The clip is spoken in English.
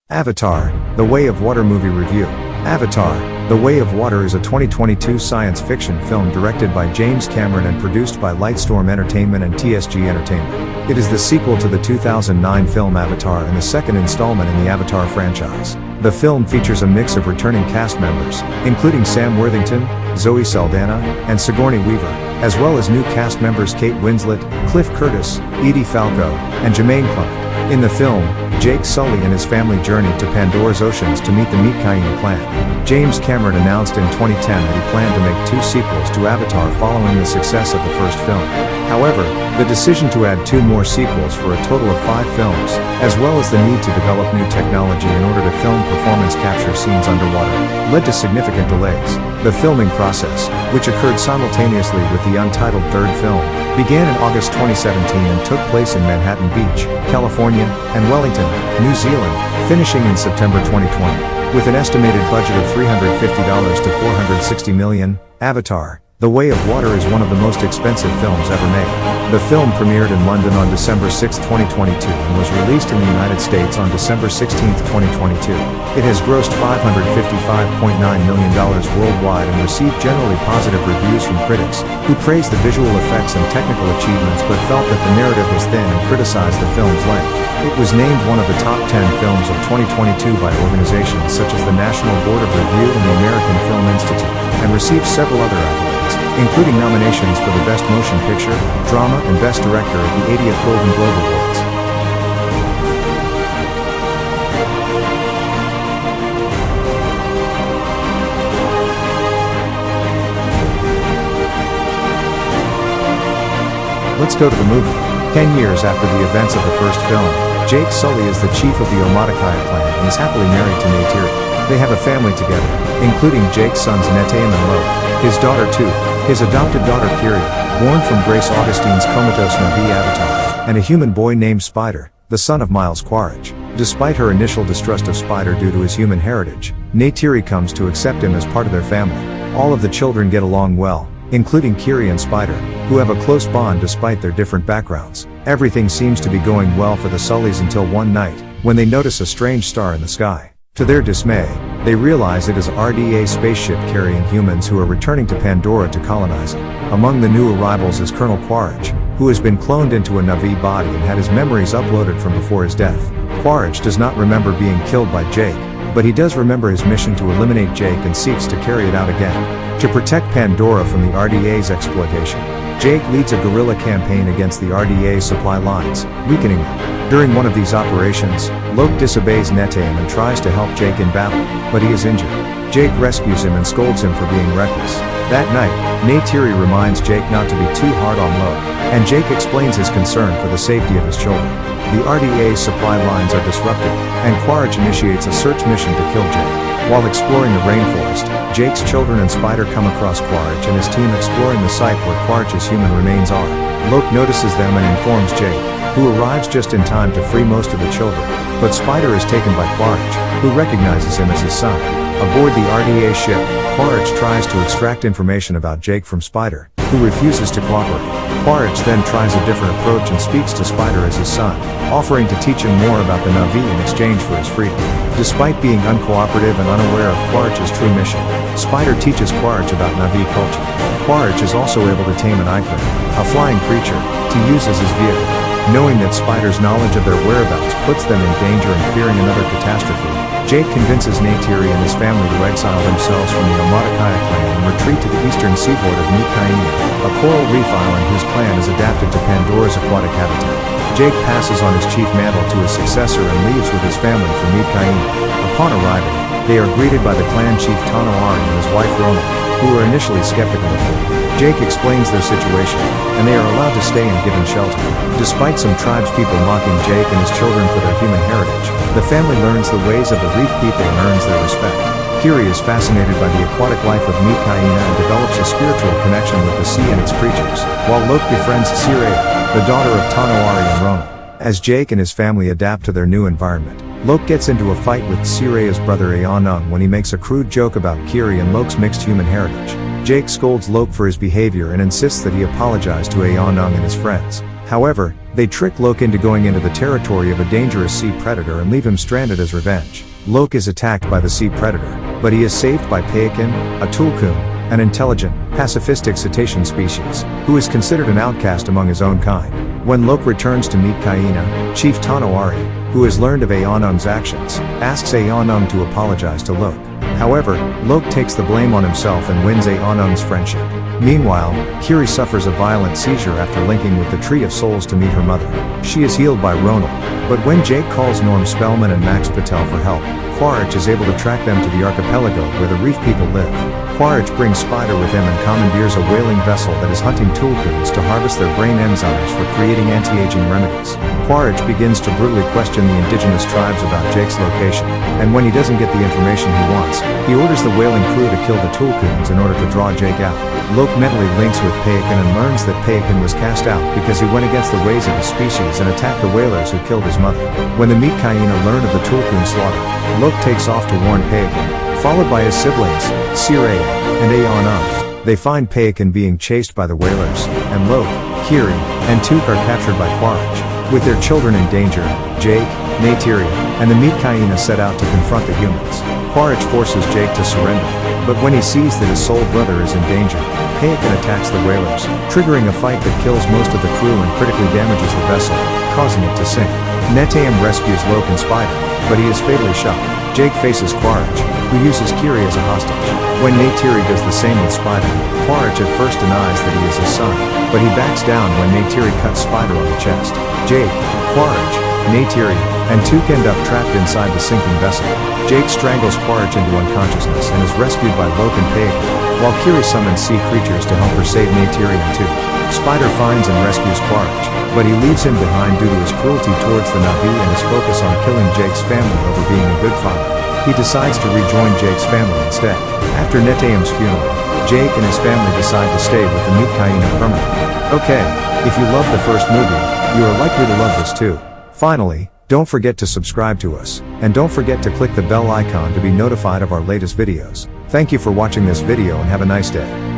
Avatar: The Way of Water Movie Review. Avatar: The Way of Water is a 2022 science fiction film directed by James Cameron and produced by Lightstorm Entertainment and TSG Entertainment. It is the sequel to the 2009 film Avatar and the second installment in the Avatar franchise. The film features a mix of returning cast members, including Sam Worthington, Zoe Saldana, and Sigourney Weaver, as well as new cast members Kate Winslet, Cliff Curtis, Edie Falco, and Jermaine Clement. In the film, Jake Sully and his family journeyed to Pandora's oceans to meet the Meet-Kaina clan. James Cameron announced in 2010 that he planned to make 2 sequels to Avatar following the success of the first film. However, the decision to add 2 more sequels for a total of 5 films, as well as the need to develop new technology in order to film performance capture scenes underwater, led to significant delays. The filming process, which occurred simultaneously with the untitled third film, began in August 2017 and took place in Manhattan Beach, California, and Wellington, New Zealand, finishing in September 2020. With an estimated budget of $350 to $460 million, Avatar: The Way of Water is one of the most expensive films ever made. The film premiered in London on December 6, 2022 and was released in the United States on December 16, 2022. It has grossed $555.9 million worldwide and received generally positive reviews from critics, who praised the visual effects and technical achievements but felt that the narrative was thin and criticized the film's length. It was named one of the top 10 films of 2022 by organizations such as the National Board of Review and the American Film Institute, and received several other accolades, including nominations for the Best Motion Picture, Drama and Best Director at the 80th Golden Globe Awards. Let's go to the movie. 10 years after the events of the first film, Jake Sully is the chief of the Omaticaya clan and is happily married to Neytiri. They have a family together, including Jake's sons Neteyam and Lo, his daughter Tu, his adopted daughter Kiri, born from Grace Augustine's comatose Na'vi avatar, and a human boy named Spider, the son of Miles Quaritch. Despite her initial distrust of Spider due to his human heritage, Neytiri comes to accept him as part of their family. All of the children get along well, including Kiri and Spider, who have a close bond despite their different backgrounds. Everything seems to be going well for the Sullys until one night, when they notice a strange star in the sky. To their dismay, they realize it is a RDA spaceship carrying humans who are returning to Pandora to colonize it. Among the new arrivals is Colonel Quaritch, who has been cloned into a Na'vi body and had his memories uploaded from before his death. Quaritch does not remember being killed by Jake, but he does remember his mission to eliminate Jake and seeks to carry it out again. To protect Pandora from the RDA's exploitation, Jake leads a guerrilla campaign against the RDA's supply lines, weakening them. During one of these operations, Loke disobeys Neteyam and tries to help Jake in battle, but he is injured. Jake rescues him and scolds him for being reckless. That night, Neytiri reminds Jake not to be too hard on Loke, and Jake explains his concern for the safety of his children. The RDA's supply lines are disrupted, and Quaritch initiates a search mission to kill Jake. While exploring the rainforest, Jake's children and Spider come across Quaritch and his team exploring the site where Quaritch's human remains are. Loke notices them and informs Jake, who arrives just in time to free most of the children, but Spider is taken by Quaritch, who recognizes him as his son. Aboard the RDA ship, Quaritch tries to extract information about Jake from Spider, who refuses to cooperate. Quaritch then tries a different approach and speaks to Spider as his son, offering to teach him more about the Na'vi in exchange for his freedom. Despite being uncooperative and unaware of Quaritch's true mission, Spider teaches Quaritch about Na'vi culture. Quaritch is also able to tame an Ikra, a flying creature, to use as his vehicle. Knowing that Spider's knowledge of their whereabouts puts them in danger and fearing another catastrophe, Jake convinces Neytiri and his family to exile themselves from the Omaticaya clan and retreat to the eastern seaboard of Meet-Kaina, a coral reef island whose clan is adapted to Pandora's aquatic habitat. Jake passes on his chief mantle to his successor and leaves with his family for Meet-Kaina. Upon arriving, they are greeted by the clan chief Tano Ari and his wife Rona, who are initially skeptical of him. Jake explains their situation, and they are allowed to stay and given shelter. Despite some tribespeople mocking Jake and his children for their human heritage, the family learns the ways of the reef people and earns their respect. Kiri is fascinated by the aquatic life of Meet-Kaina and develops a spiritual connection with the sea and its creatures, while Loke befriends Sireya, the daughter of Tano Ari and Rona. As Jake and his family adapt to their new environment, Loke gets into a fight with Sireya's brother Aonung when he makes a crude joke about Kiri and Loke's mixed human heritage. Jake scolds Loke for his behavior and insists that he apologize to Aonung and his friends. However, they trick Loke into going into the territory of a dangerous sea predator and leave him stranded as revenge. Loke is attacked by the sea predator, but he is saved by Peakin, a Tulkun, an intelligent, pacifistic cetacean species, who is considered an outcast among his own kind. When Loke returns to meet Kaina, Chief Tonowari, who has learned of Aonung's actions, asks Aonung to apologize to Loke. However, Loke takes the blame on himself and wins Aonung's friendship. Meanwhile, Kiri suffers a violent seizure after linking with the Tree of Souls to meet her mother. She is healed by Ronald, but when Jake calls Norm Spellman and Max Patel for help, Quaritch is able to track them to the archipelago where the reef people live. Quaritch brings Spider with him and commandeers a whaling vessel that is hunting Tulkuns to harvest their brain enzymes for creating anti-aging remedies. Quaritch begins to brutally question the indigenous tribes about Jake's location, and when he doesn't get the information he wants, he orders the whaling crew to kill the Tulkuns in order to draw Jake out. Loke mentally links with Peakin and learns that Peakin was cast out because he went against the ways of his species and attacked the whalers who killed his mother. When the Meatkaina learn of the Tulkun slaughter, Loke takes off to warn Peakin, followed by his siblings, Siraya, and Aonung. They find Peakin being chased by the whalers, and Loke, Kiri, and Took are captured by Quaritch. With their children in danger, Jake, Neytiri, and the Meatkaina set out to confront the humans. Quaritch forces Jake to surrender, but when he sees that his soul brother is in danger, Peakin attacks the whalers, triggering a fight that kills most of the crew and critically damages the vessel, causing it to sink. Neteyam rescues Loke and Spider, but he is fatally shot. Jake faces Quaritch, who uses Kiri as a hostage. When Neytiri does the same with Spider, Quaritch at first denies that he is his son, but he backs down when Neytiri cuts Spider on the chest. Jake, Quaritch, Neytiri, and Took end up trapped inside the sinking vessel. Jake strangles Quaritch into unconsciousness and is rescued by Loke and Peakin, while Kiri summons sea creatures to help her save Neytiri and Took. Spider finds and rescues Quaritch, but he leaves him behind due to his cruelty towards the Na'vi and his focus on killing Jake's family over being a good father. He decides to rejoin Jake's family instead. After Neteyam's funeral, Jake and his family decide to stay with the Meatkaina permanently. Okay, if you loved the first movie, you are likely to love this too. Finally, don't forget to subscribe to us, and don't forget to click the bell icon to be notified of our latest videos. Thank you for watching this video and have a nice day.